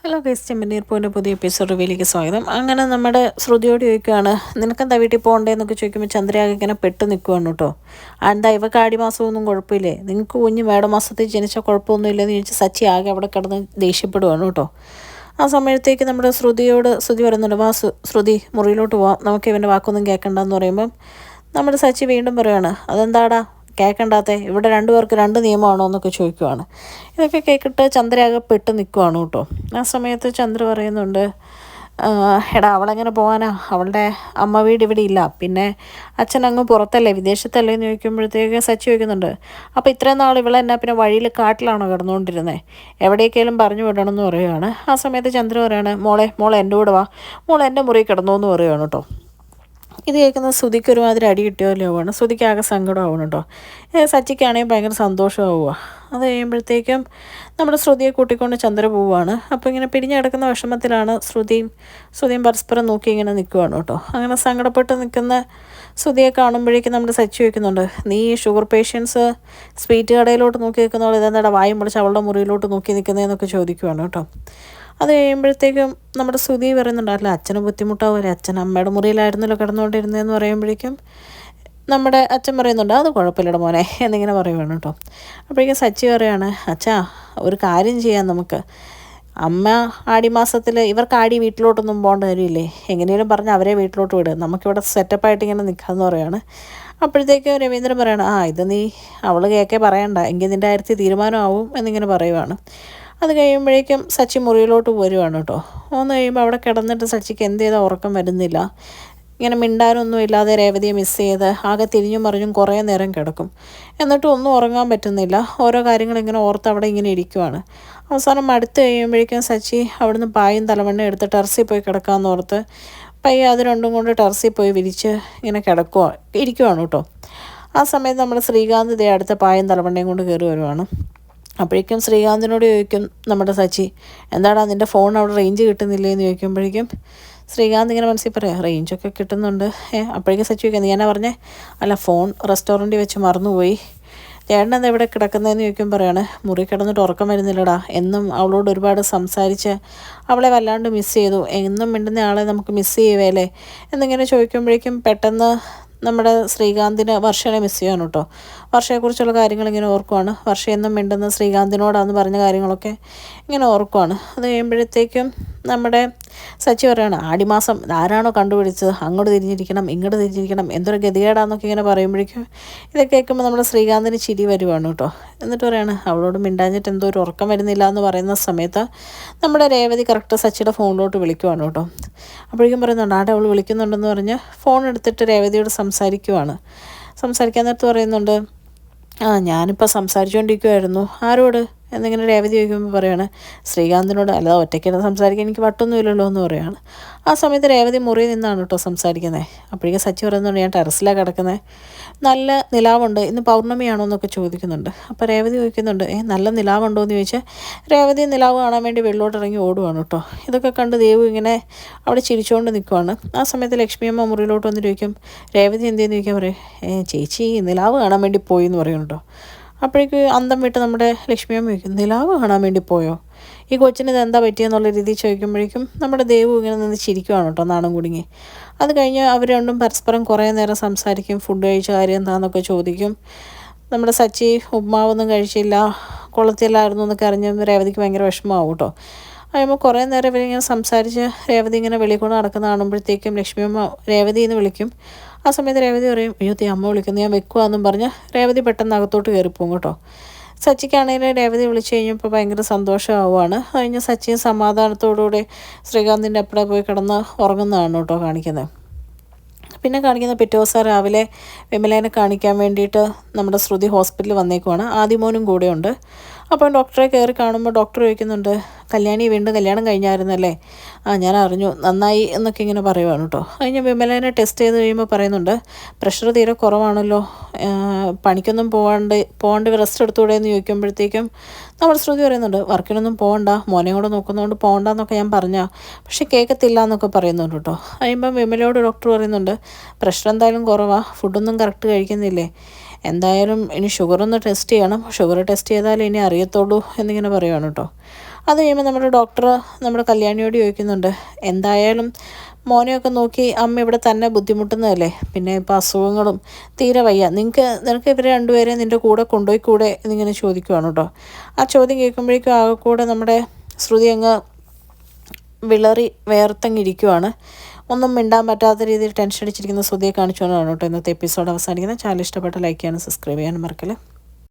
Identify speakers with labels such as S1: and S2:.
S1: Hello guys, ചെമ്പനീർ പൂവിൻ്റെ പുതിയ episode റിവ്യൂയിലേക്ക് സ്വാഗതം. അങ്ങനെ നമ്മുടെ ശ്രുതിയോട് ചോദിക്കുകയാണ്, നിനക്കെന്താ വീട്ടിൽ പോകണ്ടേന്നൊക്കെ ചോദിക്കുമ്പോൾ ചന്ദ്രയാകെ ഇങ്ങനെ പെട്ട് നിൽക്കുകയാണ് കേട്ടോ. എന്താ ഇവർക്ക് ആടിമാസമൊന്നും കുഴപ്പമില്ലേ, നിങ്ങൾക്ക് കുഞ്ഞ് മേടമാസത്തിൽ ജനിച്ചാൽ കുഴപ്പമൊന്നുമില്ലെന്ന് ചോദിച്ചാൽ സച്ചി ആകെ അവിടെ കിടന്ന് ദേഷ്യപ്പെടുവാണ് കേട്ടോ. ആ സമയത്തേക്ക് നമ്മുടെ ശ്രുതി പറയുന്നുണ്ട്, വാ ശ്രുതി മുറിയിലോട്ട് പോവാം, നമുക്ക് ഇവൻ്റെ വാക്കൊന്നും കേൾക്കണ്ടെന്ന് പറയുമ്പം നമ്മുടെ സച്ചി വീണ്ടും പറയുകയാണ്, അതെന്താടാ കേൾക്കണ്ടാത്തെ, ഇവിടെ രണ്ടുപേർക്ക് രണ്ട് നിയമമാണോ എന്നൊക്കെ ചോദിക്കുവാണ്. ഇതൊക്കെ കേൾക്കിട്ട് ചന്ദ്രയാകെ പെട്ട് നിൽക്കുവാണ് കേട്ടോ. ആ സമയത്ത് ചന്ദ്ര പറയുന്നുണ്ട്, എടാ അവളെങ്ങനെ പോകാനാ, അവളുടെ അമ്മ വീട് ഇവിടെ ഇല്ല, പിന്നെ അച്ഛൻ അങ്ങ് പുറത്തല്ലേ വിദേശത്തല്ലേ എന്ന് ചോദിക്കുമ്പോഴത്തേക്ക് സച്ചി ചോദിക്കുന്നുണ്ട്, അപ്പോൾ ഇത്രയും നാൾ ഇവളെന്നാ പിന്നെ വഴിയിൽ കാട്ടിലാണോ കിടന്നുകൊണ്ടിരുന്നത്, എവിടേക്കെങ്കിലും പറഞ്ഞു വിടണമെന്ന് പറയുകയാണ്. ആ സമയത്ത് ചന്ദ്ര പറയാണ്, മോളെ എൻ്റെ കൂടെ വാ, മോളെ എൻ്റെ മുറി കിടന്നു എന്ന് പറയുകയാണ് കേട്ടോ. ഇത് കേൾക്കുന്ന ശ്രുതിക്ക് ഒരുമാതിരി അടി കിട്ടിയല്ലോ ആവുകയാണ്. ശ്രുതിക്ക് ആകെ സങ്കടമാവണം കേട്ടോ. സച്ചിക്കാണെങ്കിൽ ഭയങ്കര സന്തോഷമാവുക. അത് കഴിയുമ്പോഴത്തേക്കും നമ്മുടെ ശ്രുതിയെ കൂട്ടിക്കൊണ്ട് ചന്ദ്ര പോവുകയാണ്. അപ്പോൾ ഇങ്ങനെ പിരിഞ്ഞു കിടക്കുന്ന വിഷമത്തിലാണ് ശ്രുതിയും പരസ്പരം നോക്കി ഇങ്ങനെ നിൽക്കുകയാണ് കേട്ടോ. അങ്ങനെ സങ്കടപ്പെട്ട് നിൽക്കുന്ന ശ്രുതിയെ കാണുമ്പോഴേക്കും നമ്മുടെ സച്ചി ചോദിക്കുന്നുണ്ട്, നീ ഷുഗർ പേഷ്യൻസ് സ്വീറ്റ് കടയിലോട്ട് നോക്കി നിൽക്കുന്നവൾ ഇതെന്താ വായും പൊളിച്ച് അവളുടെ മുറിയിലോട്ട് നോക്കി നിൽക്കുന്നതെന്നൊക്കെ ചോദിക്കുവാണ് കേട്ടോ. അത് കഴിയുമ്പോഴത്തേക്കും നമ്മുടെ ശ്രുതി പറയുന്നുണ്ട്, അല്ല അച്ഛന് ബുദ്ധിമുട്ടാവില്ലേ, അച്ഛൻ അമ്മയുടെ മുറിയിലായിരുന്നല്ലോ കിടന്നുകൊണ്ടിരുന്നതെന്ന് പറയുമ്പോഴേക്കും നമ്മുടെ അച്ഛൻ പറയുന്നുണ്ട്, അത് കുഴപ്പമില്ലട മോനെ എന്നിങ്ങനെ പറയുവാണ് കേട്ടോ. അപ്പോഴേക്കും സച്ചി പറയുകയാണ്, അച്ഛാ ഒരു കാര്യം ചെയ്യാം, നമുക്ക് അമ്മ ആടിമാസത്തിൽ ഇവർക്ക് ആടി വീട്ടിലോട്ടൊന്നും പോകേണ്ട കാര്യമില്ലേ, എങ്ങനെയും പറഞ്ഞ് അവരെ വീട്ടിലോട്ട് വിടുക, നമുക്കിവിടെ സെറ്റപ്പായിട്ട് ഇങ്ങനെ നിൽക്കാമെന്ന് പറയുകയാണ്. അപ്പോഴത്തേക്കും രവീന്ദ്രൻ പറയണം, ഇത് നീ അവൾ കേൾക്കേ പറയണ്ട, എങ്കിൽ നിൻ്റെ കാര്യത്തിൽ തീരുമാനമാവും എന്നിങ്ങനെ പറയുവാണ്. അത് കഴിയുമ്പോഴേക്കും സച്ചി മുറിയിലോട്ട് വരുവാണ് കേട്ടോ. ഒന്ന് കഴിയുമ്പോൾ അവിടെ കിടന്നിട്ട് സച്ചിക്ക് എന്ത് ചെയ്താൽ ഉറക്കം വരുന്നില്ല. ഇങ്ങനെ മിണ്ടാനൊന്നും ഇല്ലാതെ രേവതിയെ മിസ് ചെയ്ത് ആകെ തിരിഞ്ഞും മറിഞ്ഞും കുറേ നേരം കിടക്കും. എന്നിട്ടും ഒന്നും ഉറങ്ങാൻ പറ്റുന്നില്ല. ഓരോ കാര്യങ്ങളിങ്ങനെ ഓർത്ത് അവിടെ ഇങ്ങനെ ഇരിക്കുവാണ്. അവസാനം അടുത്ത് കഴിയുമ്പോഴേക്കും സച്ചി അവിടുന്ന് പായും തലവണ്ണയും എടുത്ത് ടെറസിൽ പോയി കിടക്കാമെന്ന് ഓർത്ത് പയ്യെ അത് രണ്ടും കൊണ്ട് ടെറസിൽ പോയി വിരിച്ച് ഇങ്ങനെ ഇരിക്കുവാണ് കേട്ടോ. ആ സമയത്ത് നമ്മുടെ ശ്രീകാന്ത് ഇതേ അടുത്ത പായും തലവണ്ണയും കൊണ്ട് കയറി വരുവാണ്. അപ്പോഴേക്കും ശ്രീകാന്തിനോട് ചോദിക്കും നമ്മുടെ സച്ചി, എന്താടാ നിൻ്റെ ഫോൺ അവിടെ റേഞ്ച് കിട്ടുന്നില്ലേ എന്ന് ചോദിക്കുമ്പോഴേക്കും ശ്രീകാന്ത് ഇങ്ങനെ മനസ്സിൽ പറയാം, റേഞ്ചൊക്കെ കിട്ടുന്നുണ്ട്. അപ്പോഴേക്കും സച്ചി ചോദിക്കാം, നീ എന്നാ പറഞ്ഞേ, അല്ല ഫോൺ റെസ്റ്റോറൻറ്റിൽ വെച്ച് മറന്നുപോയി, ചേട്ടൻ എന്താ ഇവിടെ കിടക്കുന്നതെന്ന് ചോദിക്കുമ്പോൾ പറയാണ്, മുറി കിടന്നിട്ട് ഉറക്കം വരുന്നില്ലടാ, എന്നും അവളോട് ഒരുപാട് സംസാരിച്ച് അവളെ വല്ലാണ്ട് മിസ് ചെയ്തു, എന്നും മിണ്ടുന്ന ആളെ നമുക്ക് മിസ് ചെയ്യുവല്ലേ എന്നിങ്ങനെ ചോദിക്കുമ്പോഴേക്കും പെട്ടെന്ന് നമ്മുടെ ശ്രീകാന്തിന് വർഷനെ മിസ് ചെയ്യാണ് കേട്ടോ. വർഷയെക്കുറിച്ചുള്ള കാര്യങ്ങളിങ്ങനെ ഓർക്കുവാണ്. വർഷ എന്നും മിണ്ടുന്ന ശ്രീകാന്തിനോടാന്ന് പറഞ്ഞ കാര്യങ്ങളൊക്കെ ഇങ്ങനെ ഓർക്കുവാണ്. അത് കഴിയുമ്പോഴത്തേക്കും നമ്മുടെ സച്ചി പറയുകയാണ്, ആടിമാസം ആരാണോ കണ്ടുപിടിച്ചത്, അങ്ങോട്ട് തിരിഞ്ഞിരിക്കണം ഇങ്ങോട്ട് തിരിഞ്ഞിരിക്കണം, എന്തൊരു ഗതികേടാന്നൊക്കെ ഇങ്ങനെ പറയുമ്പോഴേക്കും ഇതൊക്കെ കേൾക്കുമ്പോൾ നമ്മുടെ ശ്രീകാന്തിന് ചിരി വരുവാണ് കേട്ടോ. എന്നിട്ട് പറയാണ്, അവളോട് മിണ്ടാഞ്ഞിട്ട് എന്തോ ഒരു ഉറക്കം വരുന്നില്ല എന്ന് പറയുന്ന സമയത്ത് നമ്മുടെ രേവതി കറക്റ്റ് സച്ചിയുടെ ഫോണിലോട്ട് വിളിക്കുവാണ് കേട്ടോ. അപ്പോഴേക്കും പറയുന്നുണ്ട്, അവൾ വിളിക്കുന്നുണ്ടെന്ന് പറഞ്ഞ് ഫോൺ എടുത്തിട്ട് രേവതിയോട് സംസാരിക്കാൻ നേരത്ത് പറയുന്നുണ്ട്, ഞാനിപ്പോൾ സംസാരിച്ചുകൊണ്ടിരിക്കുമായിരുന്നു, ആരോട് എന്നിങ്ങനെ രേവതി ചോദിക്കുമ്പോൾ പറയുകയാണ്, ശ്രീകാന്തിനോട്, അല്ലാതെ ഒറ്റയ്ക്കിരുന്ന് സംസാരിക്കാൻ എനിക്ക് പറ്റൊന്നുമില്ലല്ലോ എന്ന് പറയുകയാണ്. ആ സമയത്ത് രേവതി മുറിയിൽ നിന്നാണ് കേട്ടോ സംസാരിക്കുന്നത്. അപ്പോഴേക്കും സച്ചി പറയുന്നുണ്ട്, ഞാൻ ടെറസിലാണ് കിടക്കുന്നത്, നല്ല നിലാവുണ്ട്, ഇന്ന് പൗർണമിയാണോ എന്നൊക്കെ ചോദിക്കുന്നുണ്ട്. അപ്പോൾ രേവതി ചോദിക്കുന്നുണ്ട്, നല്ല നിലാവുണ്ടോ എന്ന് ചോദിച്ചാൽ രേവതി നിലാവ് കാണാൻ വേണ്ടി വെള്ളോട്ടിറങ്ങി ഓടുവാണ് കേട്ടോ. ഇതൊക്കെ കണ്ട് ദേവു ഇങ്ങനെ അവിടെ ചിരിച്ചുകൊണ്ട് നിൽക്കുവാണ്. ആ സമയത്ത് ലക്ഷ്മിയമ്മ മുറിയിലോട്ട് വന്ന് ചോദിക്കും, രേവതി എന്തെന്ന് ചോദിക്കാൻ പറയും, ചേച്ചി നിലാവ് കാണാൻ വേണ്ടി പോയി എന്ന് പറയും കേട്ടോ. അപ്പോഴേക്ക് അന്തം വിട്ട് നമ്മുടെ ലക്ഷ്മിയമ്മ ചോദിക്കും, നിലാവ് കാണാൻ വേണ്ടി പോയോ, ഈ കൊച്ചിന് ഇതെന്താ പറ്റിയെന്നുള്ള രീതിയിൽ ചോദിക്കുമ്പോഴേക്കും നമ്മുടെ ദേവു ഇങ്ങനെ നിന്ന് ചിരിക്കുവാണ് കേട്ടോ, നാണം കുടുങ്ങി. അത് കഴിഞ്ഞ് അവർ രണ്ടും പരസ്പരം കുറേ നേരം സംസാരിക്കും. ഫുഡ് കഴിച്ച കാര്യം എന്താണെന്നൊക്കെ ചോദിക്കും. നമ്മുടെ സച്ചി ഉപ്മാവൊന്നും കഴിച്ചില്ല, കൊള്ളത്തില്ലായിരുന്നു എന്നൊക്കെ അറിഞ്ഞ് രേവതിക്ക് ഭയങ്കര വിഷമമാവും കേട്ടോ. കഴിയുമ്പോൾ കുറേ നേരം ഇവരിങ്ങനെ സംസാരിച്ച് രേവതി ഇങ്ങനെ വെളിയിൽ കൊണ്ട് നടക്കുന്ന കാണുമ്പോഴത്തേക്കും ലക്ഷ്മിയമ്മ രേവതി എന്ന് വിളിക്കും. ആ സമയത്ത് രേവതി പറയും, അയ്യോ അമ്മ വിളിക്കുന്നു, ഞാൻ വെക്കുവാന്നും പറഞ്ഞ് രേവതി പെട്ടെന്ന് അകത്തോട്ട് കയറിപ്പോകും കേട്ടോ. സച്ചിക്കാണെങ്കിൽ രേവതി വിളിച്ചു കഴിഞ്ഞപ്പോൾ ഭയങ്കര സന്തോഷമാവുകയാണ്. കഴിഞ്ഞ് സച്ചിയും സമാധാനത്തോടുകൂടി ശ്രീകാന്തിൻ്റെ അപ്പടെ പോയി കിടന്ന് ഉറങ്ങുന്നതാണ് കേട്ടോ കാണിക്കുന്നത്. പിന്നെ കാണിക്കുന്ന പിറ്റേ ദിവസം രാവിലെ വിമലേനെ കാണിക്കാൻ വേണ്ടിയിട്ട് നമ്മുടെ ശ്രുതി ഹോസ്പിറ്റലിൽ വന്നേക്കുവാണ്. ആദിമോനും കൂടെയുണ്ട്. അപ്പോൾ ഡോക്ടറെ കയറി കാണുമ്പോൾ ഡോക്ടർ ചോദിക്കുന്നുണ്ട്, കല്യാണി വീണ്ടും കല്യാണം കഴിഞ്ഞായിരുന്നല്ലേ, ഞാൻ അറിഞ്ഞു, നന്നായി എന്നൊക്കെ ഇങ്ങനെ പറയുവാണ് കേട്ടോ. കഴിഞ്ഞ് വിമലേനെ ടെസ്റ്റ് ചെയ്ത് കഴിയുമ്പോൾ പറയുന്നുണ്ട്, പ്രഷർ തീരെ കുറവാണല്ലോ, പണിക്കൊന്നും പോകാണ്ട് റെസ്റ്റ് എടുത്തുകൂടെ എന്ന് ചോദിക്കുമ്പോഴത്തേക്കും നമ്മൾ ശ്രുതി പറയുന്നുണ്ട്, വർക്കിനൊന്നും പോകണ്ട, മോനെ കൂടെ നോക്കുന്നതുകൊണ്ട് പോകണ്ടെന്നൊക്കെ ഞാൻ പറഞ്ഞാൽ പക്ഷെ കേൾക്കത്തില്ല എന്നൊക്കെ പറയുന്നുണ്ട് കേട്ടോ. കഴിയുമ്പം വിമലയോട് ഡോക്ടർ പറയുന്നുണ്ട്, പ്രഷർ എന്തായാലും കുറവാണ്, ഫുഡൊന്നും കറക്റ്റ് കഴിക്കുന്നില്ലേ, എന്തായാലും ഇനി ഷുഗറൊന്ന് ടെസ്റ്റ് ചെയ്യണം, ഷുഗർ ടെസ്റ്റ് ചെയ്താലേ ഇനി അറിയത്തുള്ളൂ എന്നിങ്ങനെ പറയുവാണ് കേട്ടോ. അത് കഴിയുമ്പോൾ നമ്മുടെ ഡോക്ടർ നമ്മുടെ കല്യാണിയോട് ചോദിക്കുന്നുണ്ട്, എന്തായാലും മോനെയൊക്കെ നോക്കി അമ്മ ഇവിടെ തന്നെ ബുദ്ധിമുട്ടുന്നതല്ലേ, പിന്നെ ഇപ്പോൾ അസുഖങ്ങളും തീരെ വയ്യ, നിനക്ക് ഇവരെ രണ്ടുപേരെ നിൻ്റെ കൂടെ കൊണ്ടുപോയിക്കൂടെ എന്നിങ്ങനെ ചോദിക്കുവാണ് കേട്ടോ. ആ ചോദ്യം കേൾക്കുമ്പോഴേക്കും ആകെ കൂടെ നമ്മുടെ ശ്രുതി അങ്ങ് വിളറി വേർത്തങ്ങിരിക്കുവാണ്. ഒന്നും മിണ്ടാൻ പറ്റാത്ത രീതിയിൽ ടെൻഷൻ അടിച്ചിരിക്കുന്ന ശ്രുതിയെ കാണിച്ചുകൊണ്ടാണ് കേട്ടോ ഇന്നത്തെ എപ്പിസോഡ് അവസാനിക്കുന്നത്. ചാനൽ ഇഷ്ടപ്പെട്ട ലൈക്ക് ചെയ്യാനും സബ്സ്ക്രൈബ് ചെയ്യാനും മറക്കല്ലേ.